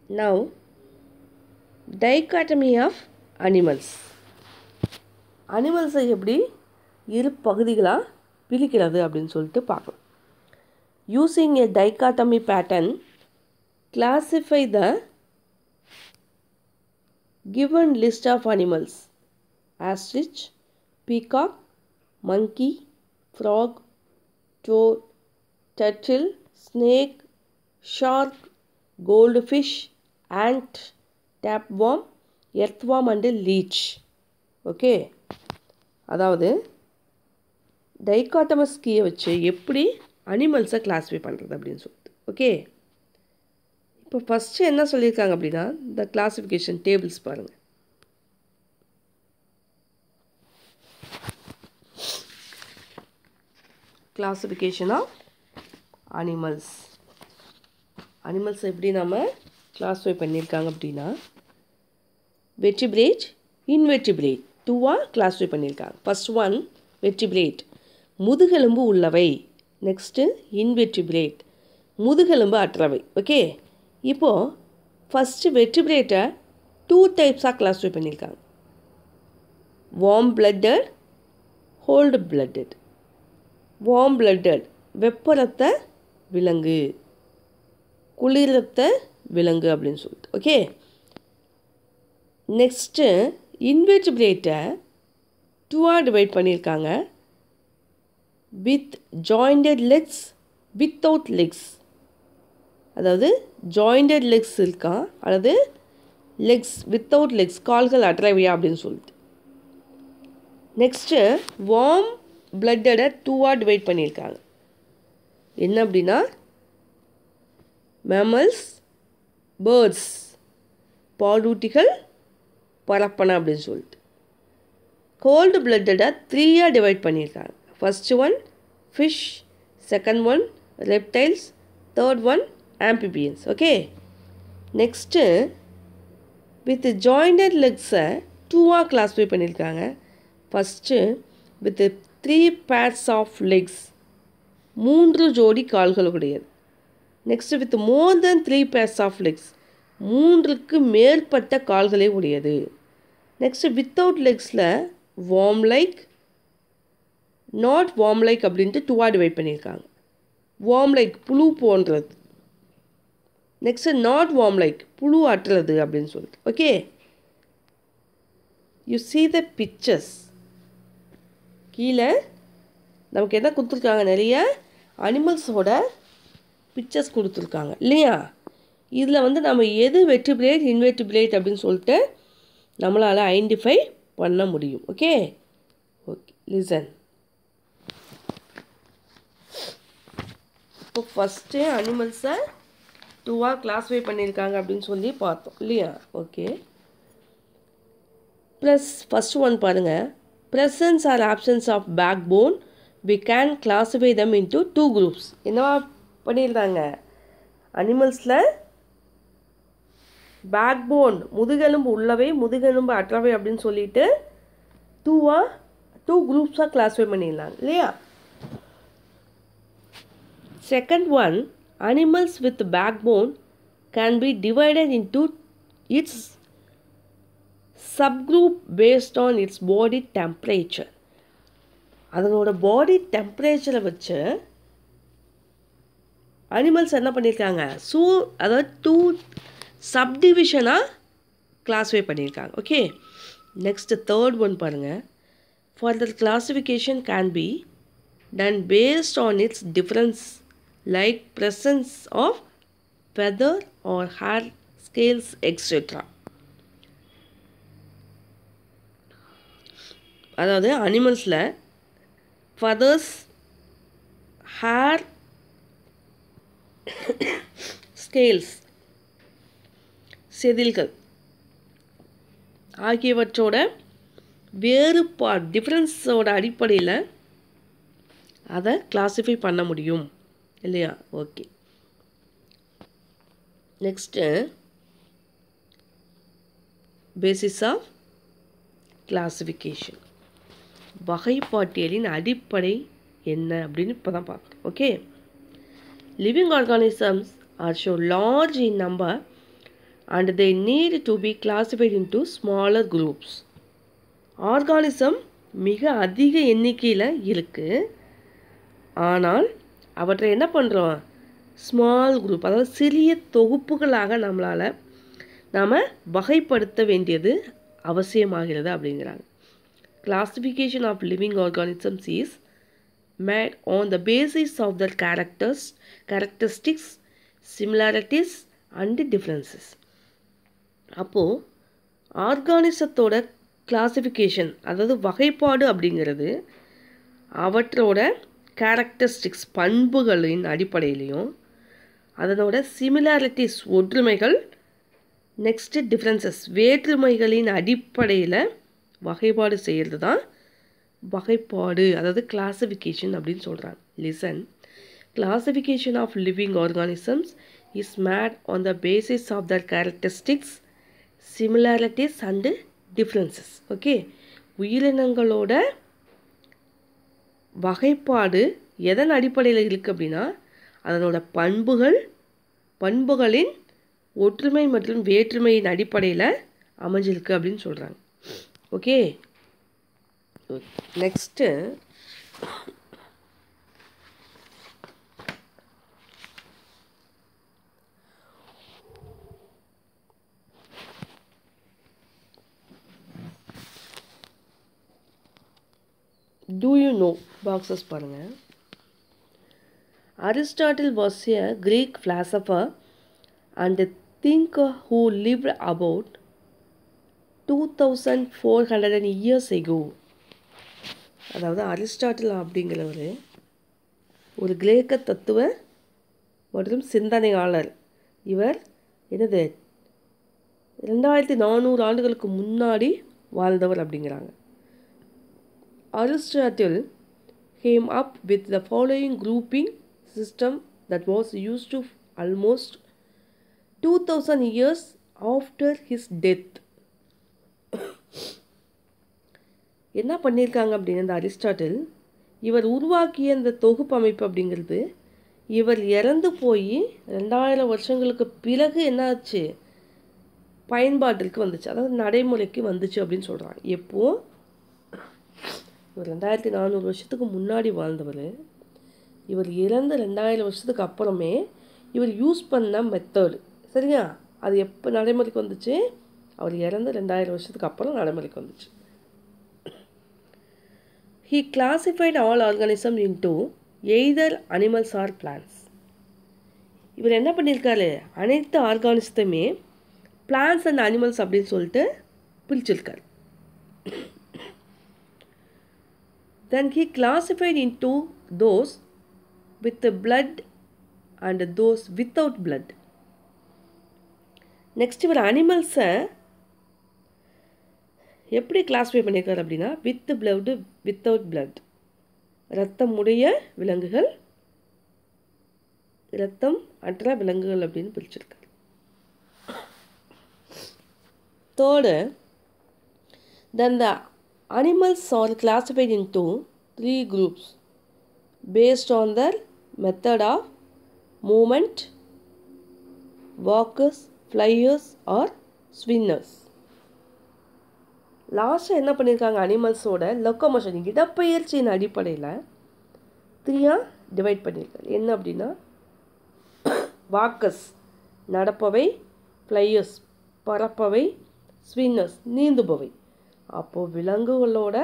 Now, dichotomy of animals. அனிமல்ஸை எப்படி இரு பகுதிகளாக பிரிக்கிறது அப்படின்னு சொல்லிட்டு பார்க்கலாம். Using a dichotomy pattern, classify the given list of animals: ostrich, peacock, monkey, frog, toad, turtle, snake, shark, goldfish, ant, tapeworm, earthworm and leech. Okay, அதாவது dichotomous கீயை வச்சு எப்படி அனிமல்ஸை கிளாஸிஃபை பண்ணுறது அப்படின்னு சொல்லிட்டு. ஓகே, இப்போ ஃபஸ்ட்டு என்ன சொல்லியிருக்காங்க அப்படின்னா, இந்த கிளாஸிஃபிகேஷன் டேபிள்ஸ் பாருங்கள். Classification of animals. அனிமல்ஸ் எப்படி நம்ம கிளாஸிஃபை பண்ணியிருக்காங்க அப்படின்னா, வெர்டிபிரேட், இன்வெர்டிபிரேட் டூவாக கிளாஸிஃபை பண்ணியிருக்காங்க. ஃபர்ஸ்ட் ஒன் வெர்டிபிரேட், முதுகெலும்பு உள்ளவை. நெக்ஸ்ட்டு இன்வெர்டிபிரேட், முதுகெலும்பு அற்றவை. ஓகே, இப்போது ஃபஸ்ட்டு வெர்டிபிரேட்டை 2 டைப்ஸாக கிளாஸிஃபை பண்ணியிருக்காங்க. Warm blooded, cold blooded. Warm blooded வெப்ப ரத்த விலங்கு, குளிர் ரத்த விலங்கு அப்படின்னு சொல்லிட்டு. ஓகே, நெக்ஸ்ட்டு இன்வெர்டிபிரேட்டை 2ஆக டிவைட் பண்ணியிருக்காங்க. With jointed legs, without legs. அதாவது ஜாயிண்டட் லெக்ஸ் இருக்கா அல்லது லெக்ஸ் வித்தவுட் லெக்ஸ், கால்கள் அற்றவையா அப்படின்னு சொல்லிட்டு. நெக்ஸ்ட்டு வார்ம் பிளட்டடை 2ஆக டிவைட் பண்ணியிருக்காங்க. என்ன அப்படின்னா, மேமல்ஸ், பேர்ட்ஸ், பாலூட்டிகள், பரப்பன அப்படின்னு சொல்லிட்டு. கோல்டு பிளட்டடை 3ஆக டிவைட் பண்ணியிருக்காங்க. First one fish, second one reptiles, third one amphibians. Okay, next with jointed லெக்ஸை 2ஆக கிளாஸிஃபை பண்ணியிருக்காங்க. First with 3 pairs of legs, 3 ஜோடி கால்கள் உடையது. Next with more then 3 pairs of legs, 3க்கு மேற்பட்ட கால்களை உடையது. நெக்ஸ்ட்டு வித்தவுட் லெக்ஸில் worm like, not warm like அப்படின்ட்டு 2ஆக டிவைட் பண்ணியிருக்காங்க. வார்ம் லைக் புழு போன்றது, நெக்ஸ்ட்டு நாட் வார்ம் லைக் புழு அற்றது அப்படின்னு சொல்லிட்டு. Okay, you see the pictures. கீழே நமக்கு என்ன கொடுத்துருக்காங்க, நிறைய அனிமல்ஸோட பிக்சர்ஸ் கொடுத்துருக்காங்க இல்லையா. இதில் வந்து நம்ம எது வெர்டிபிரேட், இன்வெர்டிபிரேட் அப்படின்னு சொல்லிட்டு நம்மளால் ஐடென்டிஃபை பண்ண முடியும். Okay, okay, listen. இப்போ ஃபஸ்ட்டு அனிமல்ஸை 2ஆக கிளாஸிஃபை பண்ணியிருக்காங்க அப்படின்னு சொல்லி பார்த்தோம் இல்லையா. ஓகே, ப்ளஸ் ஃபஸ்ட் ஒன் பாருங்கள், presence or absence of backbone, we can classify them into 2 groups. என்னவா பண்ணியிருக்காங்க, அனிமல்ஸில் பேக் போன் முதுகெலும்பு உள்ளவை, முதுகெலும்பு அற்றவை அப்படின்னு சொல்லிட்டு 2 குரூப்ஸாக கிளாஸிஃபை பண்ணிடலாம் இல்லையா. Second one, animals with backbone can be divided into its subgroup based on its body temperature. அதனோட பாடி டெம்பரேச்சரை வச்சு அனிமல்ஸ் என்ன பண்ணியிருக்காங்க, அதாவது 2 சப்டிவிஷனாக கிளாஸிஃபை பண்ணியிருக்காங்க. ஓகே, நெக்ஸ்ட்டு தேர்ட் ஒன் பாருங்கள், further classification can be done based on its difference, like presence of feather or hair scales etc. அதாவது அனிமல்ஸில் ஃபெதர்ஸ், ஹேர், ஸ்கேல்ஸ், செதில்கள் ஆகியவற்றோட வேறுபாடு டிஃப்ரென்ஸோட அடிப்படையில் அதை கிளாஸிஃபை பண்ண முடியும் இல்லையா. Okay, next basis of classification, வகைப்பாட்டியலின் அடிப்படை என்ன அப்படின்னு இப்போ தான் பார்க்கணும். Okay, living organisms are so large in number and they need to be classified into smaller groups. ஆர்கானிசம் மிக அதிக எண்ணிக்கையில் இருக்குது. ஆனால் அவற்றை என்ன பண்ணுறோம், ஸ்மால் குரூப், அதாவது சிறிய தொகுப்புகளாக நாம் வகைப்படுத்த வேண்டியது அவசியமாகிறது அப்படிங்கிறாங்க. Classification of living organisms is made on the basis of their characteristics, similarities and differences. அப்போது ஆர்கானிசத்தோட கிளாசிஃபிகேஷன், அதாவது வகைப்பாடு அப்படிங்கிறது அவற்றோட கேரக்டரிஸ்டிக்ஸ் பண்புகளின் அடிப்படையிலையும், அதனோட சிமிலாரிட்டிஸ் ஒற்றுமைகள், நெக்ஸ்ட்டு டிஃப்ரென்சஸ் வேற்றுமைகளின் அடிப்படையில் வகைப்பாடு செய்கிறது தான் வகைப்பாடு, அதாவது கிளாசிஃபிகேஷன் அப்படின்னு சொல்கிறாங்க. Listen. Classification of living organisms is made on the basis of their characteristics, similarities and differences. Okay, உயிரினங்களோட வகைப்பாடு எதன் அடிப்படையில் இருக்குது அப்படின்னா அதனோட பண்புகளின் ஒற்றுமை மற்றும் வேற்றுமையின் அடிப்படையில் அமைஞ்சிருக்கு அப்படின்னு சொல்கிறாங்க. Okay, next do you know boxes பாருங்கள். Aristotle was a Greek philosopher and thinker who lived about 2400 years ago. அதாவது அரிஸ்டாட்டில் அப்படிங்கிறவர் ஒரு கிரேக்க தத்துவ மற்றும் சிந்தனையாளர். இவர் 2400 ஆண்டுகளுக்கு முன்னாடி வாழ்ந்தவர் அப்படிங்கிறாங்க. Aristotle came up with the following grouping system that was used to almost 2000 years after his death. என்ன பண்ணியிருக்காங்க அப்படின்னு இந்த அரிஸ்டாட்டில் இவர் உருவாக்கிய இந்த தொகுப்பு அமைப்பு அப்படிங்கிறது இவர் இறந்து போய் 2000 வருஷங்களுக்கு பிறகு என்னாச்சு, பயன்பாட்டிற்கு வந்துச்சு, அதாவது நடைமுறைக்கு வந்துச்சு அப்படின்னு சொல்கிறாங்க. எப்போது இவர் 2400 வருஷத்துக்கு முன்னாடி வாழ்ந்தவர், இவர் இறந்த 2000 வருஷத்துக்கு அப்புறமே இவர் யூஸ் பண்ண மெத்தடு, சரியா, அது எப்போ நடைமுறைக்கு வந்துச்சு, அவர் இறந்த 2000 வருஷத்துக்கு அப்புறம் நடைமுறைக்கு வந்துச்சு. He classified all organisms into either animals or plants. இவர் என்ன பண்ணியிருக்காரு, அனைத்து ஆர்கானிசத்தையுமே பிளான்ஸ் அண்ட் அனிமல்ஸ் அப்படின்னு சொல்லிட்டு பிரிச்சிருக்காரு. Then he classified into those with the blood and those without blood. Next இவர் அனிமல்ஸை எப்படி கிளாஸிஃபை பண்ணியிருக்காரு அப்படின்னா வித் பிளட், வித்தவுட் பிளட், இரத்தம் உடைய விலங்குகள், இரத்தம் அற்ற விலங்குகள் அப்படின்னு பிரிச்சிருக்காரு. Third, then the animals are classified into 3 groups based on their method of movement, walkers, flyers or swimmers. லாஸ்ட்டாக என்ன பண்ணியிருக்காங்க, அனிமல்ஸோட லொக்கோமோஷன் இடப்பெயர்ச்சியின் அடிப்படையில் 3ஆக டிவைட் பண்ணியிருக்காரு. என்ன அப்படின்னா வாக்கர்ஸ் நடப்பவை, ஃப்ளையர்ஸ் பறப்பவை, ஸ்வின்னர்ஸ் நீந்துபவை. அப்போது விலங்குகளோட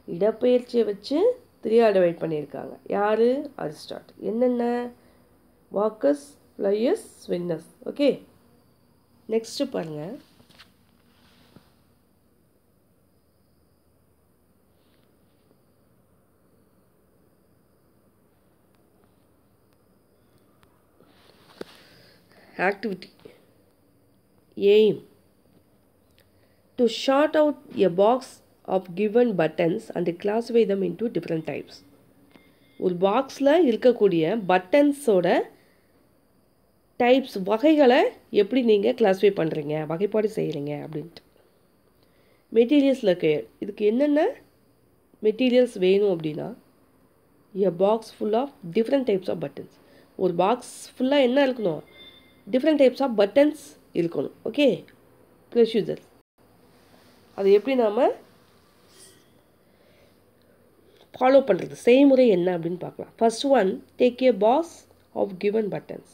இடப்பெயர்ச்சியை வச்சு 3ஆக டிவைட் பண்ணியிருக்காங்க. யார், அரிஸ்டாட்டில். என்னென்ன, வாக்கர்ஸ், ஃப்ளையர்ஸ், ஸ்வின்னர்ஸ். ஓகே, நெக்ஸ்ட்டு பாருங்கள். Activity. Aim. To sort out a box of given buttons and classify them into different types. ஒரு பாக்ஸில் இருக்கக்கூடிய பட்டன்ஸோட டைப்ஸ் வகைகளை எப்படி நீங்கள் கிளாஸிஃபை பண்ணுறீங்க, வகைப்பாடு செய்கிறீங்க அப்படின்ட்டு. மெட்டீரியல்ஸில் இருக்க இதுக்கு என்னென்ன மெட்டீரியல்ஸ் வேணும் அப்படின்னா a box full of different types of buttons. ஒரு பாக்ஸ் ஃபுல்லாக என்ன இருக்கணும், டிஃப்ரெண்ட் டைப்ஸ் ஆஃப் பட்டன்ஸ் இருக்கணும். ஓகே, ப்ரொசீஜர் அது எப்படி நாம் ஃபாலோ பண்ணுறது, செய்முறை என்ன அப்படின்னு பார்க்கலாம். First one, take a box of given buttons.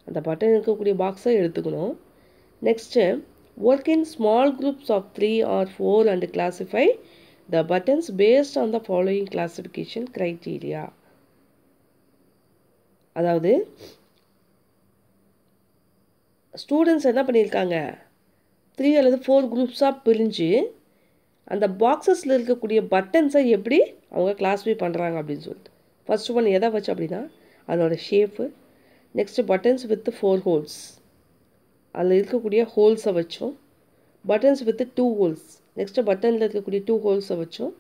அந்த பட்டன் இருக்கக்கூடிய பாக்ஸை எடுத்துக்கணும். Next, work in small groups of 3 or 4 and classify the buttons based on the following classification criteria. அதாவது ஸ்டூடெண்ட்ஸ் என்ன பண்ணியிருக்காங்க, 3 அல்லது 4 குரூப்ஸாக பிரிஞ்சு அந்த பாக்ஸஸில் இருக்கக்கூடிய பட்டன்ஸை எப்படி அவங்க கிளாஸிஃபை பண்ணுறாங்க அப்படின்னு சொல்லிட்டு. ஃபர்ஸ்ட் ஒன் எதை வச்சு அப்படின்னா அதோட shape. Next buttons with 4 holes, அதில் இருக்கக்கூடிய ஹோல்ஸை வச்சோம். பட்டன்ஸ் வித் 2 ஹோல்ஸ், நெக்ஸ்ட்டு பட்டனில் இருக்கக்கூடிய 2 ஹோல்ஸை வச்சோம்.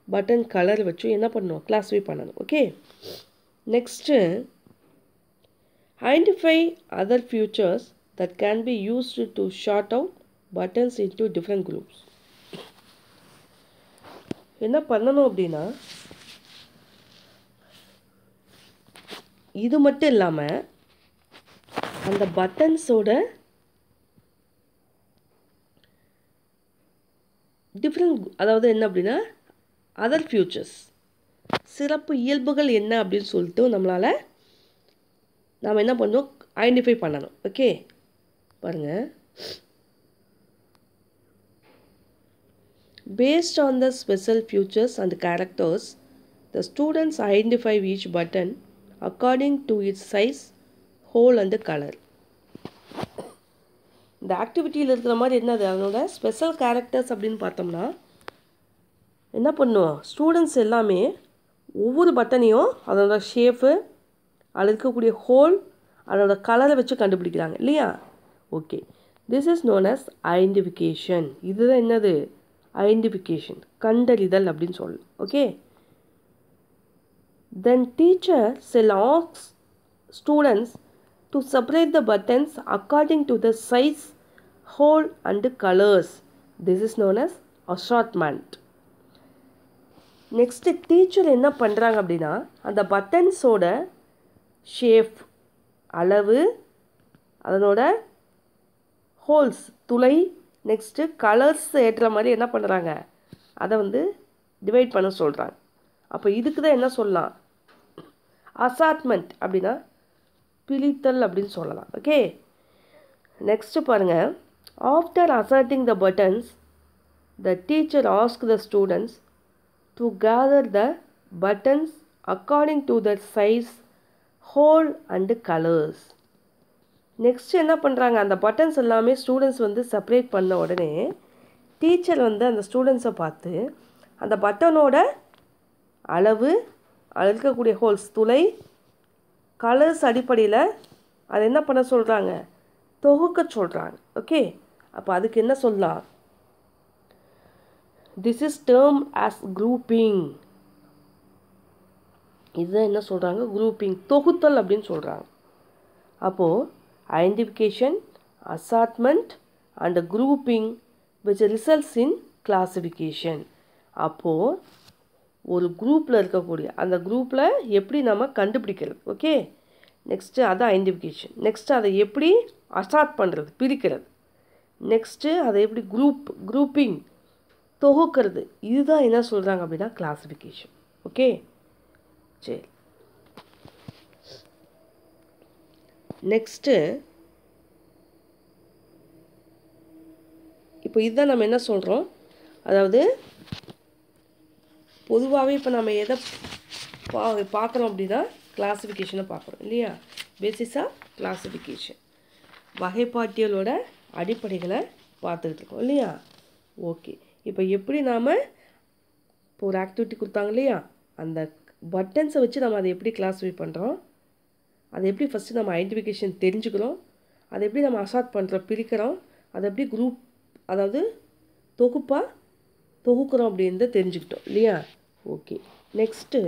பட்டன் கலர் வச்சோம் என்ன பண்ணணும், கிளாஸிஃபை பண்ணணும். Okay, next identify other features that can be used to sort out buttons into different groups. என்ன பண்ணணும் அப்படின்னா, இது மட்டும் இல்லாமல் அந்த பட்டன்ஸோட டிஃப்ரெண்ட், அதாவது என்ன அப்படின்னா அதர் ஃபியூச்சர்ஸ், சிறப்பு இயல்புகள் என்ன அப்படின்னு சொல்லிட்டு நம்மளால் நாம் என்ன பண்ணணும், ஐடென்டிஃபை பண்ணணும். ஓகே, பாருங்கள். Based on the special features and characters, the students identify each button according to its size, hole and color. இந்த ஆக்டிவிட்டியில் இருக்கிற மாதிரி என்னது, அதனோட ஸ்பெஷல் கேரக்டர்ஸ் அப்படின்னு பார்த்தோம்னா என்ன பண்ணுவோம், ஸ்டூடெண்ட்ஸ் எல்லாமே ஒவ்வொரு பட்டனையும் அதனோட ஷேப்பு, அதில் இருக்கக்கூடிய ஹோல், அதோட கலரை வச்சு கண்டுபிடிக்கிறாங்க இல்லையா. Okay, this is known as identification. இதுதான் என்னது, ஐடென்டிஃபிகேஷன், கண்டறிதல் அப்படின்னு சொல்லலாம். Okay, then teacher shall ask students to separate the buttons according to the size, hole and colours. This is known as assortment. Next teacher என்ன பண்ணுறாங்க அப்படின்னா அந்த பட்டன்ஸோட shape, அளவு, அதனோட ஹோல்ஸ், துளை, நெக்ஸ்ட்டு கலர்ஸ் ஏற்ற மாதிரி என்ன பண்ணுறாங்க, அதை வந்து டிவைட் பண்ண சொல்கிறாங்க. அப்போ இதுக்கு தான் என்ன சொல்லலாம், அசார்ட்மெண்ட் அப்படின்னா பிரித்தல் அப்படின்னு சொல்லலாம். ஓகே, நெக்ஸ்ட்டு பாருங்கள். After assorting the buttons, the teacher ask the students to gather the buttons according to the size, hole and colours. Next என்ன பண்ணுறாங்க, அந்த பட்டன்ஸ் எல்லாமே ஸ்டூடெண்ட்ஸ் வந்து செப்பரேட் பண்ண உடனே டீச்சர் வந்து அந்த ஸ்டூடெண்ட்ஸை பார்த்து அந்த பட்டனோட அளவு, அதில் இருக்கக்கூடிய ஹோல்ஸ், துளை, கலர்ஸ் அடிப்படையில் அதை என்ன பண்ண சொல்கிறாங்க, தொகுக்க சொல்கிறாங்க. ஓகே, அப்போ அதுக்கு என்ன சொல்லலாம், this is term as grouping. இதுதான் என்ன சொல்கிறாங்க, குரூப்பிங், தொகுத்தல் அப்படின்னு சொல்கிறாங்க. அப்போது identification, assortment and grouping which results in classification. அப்போது ஒரு குரூப்பில் இருக்கக்கூடிய அந்த குரூப்பில் எப்படி நம்ம கண்டுபிடிக்கிறது. ஓகே, நெக்ஸ்ட்டு அதை ஐடென்டிஃபிகேஷன், நெக்ஸ்ட்டு அதை எப்படி அசார்ட் பண்ணுறது, பிரிக்கிறது, நெக்ஸ்ட்டு அதை எப்படி குரூப்பிங், தொகுக்கிறது. இதுதான் என்ன சொல்கிறாங்க அப்படின்னா கிளாஸிஃபிகேஷன். ஓகே, சரி. நெக்ஸ்ட்டு இப்போ இதுதான் நம்ம என்ன சொல்கிறோம், அதாவது பொதுவாகவே இப்போ நம்ம எதை பார்க்குறோம் அப்படின்னா கிளாஸிஃபிகேஷனை பார்க்குறோம் இல்லையா. பேசிஸாக கிளாஸிஃபிகேஷன், வகைப்பாட்டியலோட அடிப்படைகளை பார்த்துக்கிட்டு இருக்கோம் இல்லையா. ஓகே, இப்போ எப்படி நாம் இப்போ ஒரு ஆக்டிவிட்டி கொடுத்தாங்க இல்லையா, அந்த பட்டன்ஸை வச்சு நம்ம அதை எப்படி கிளாஸிஃபை பண்ணுறோம், அதை எப்படி ஃபஸ்ட்டு நம்ம ஐடென்டிஃபிகேஷன் தெரிஞ்சுக்கிறோம், அதை எப்படி நம்ம அசார்ட் பண்ணுறோம், பிரிக்கிறோம், அதை எப்படி குரூப், அதாவது தொகுக்கிறோம் அப்படின்னு தெரிஞ்சுக்கிட்டோம் இல்லையா. Okay, next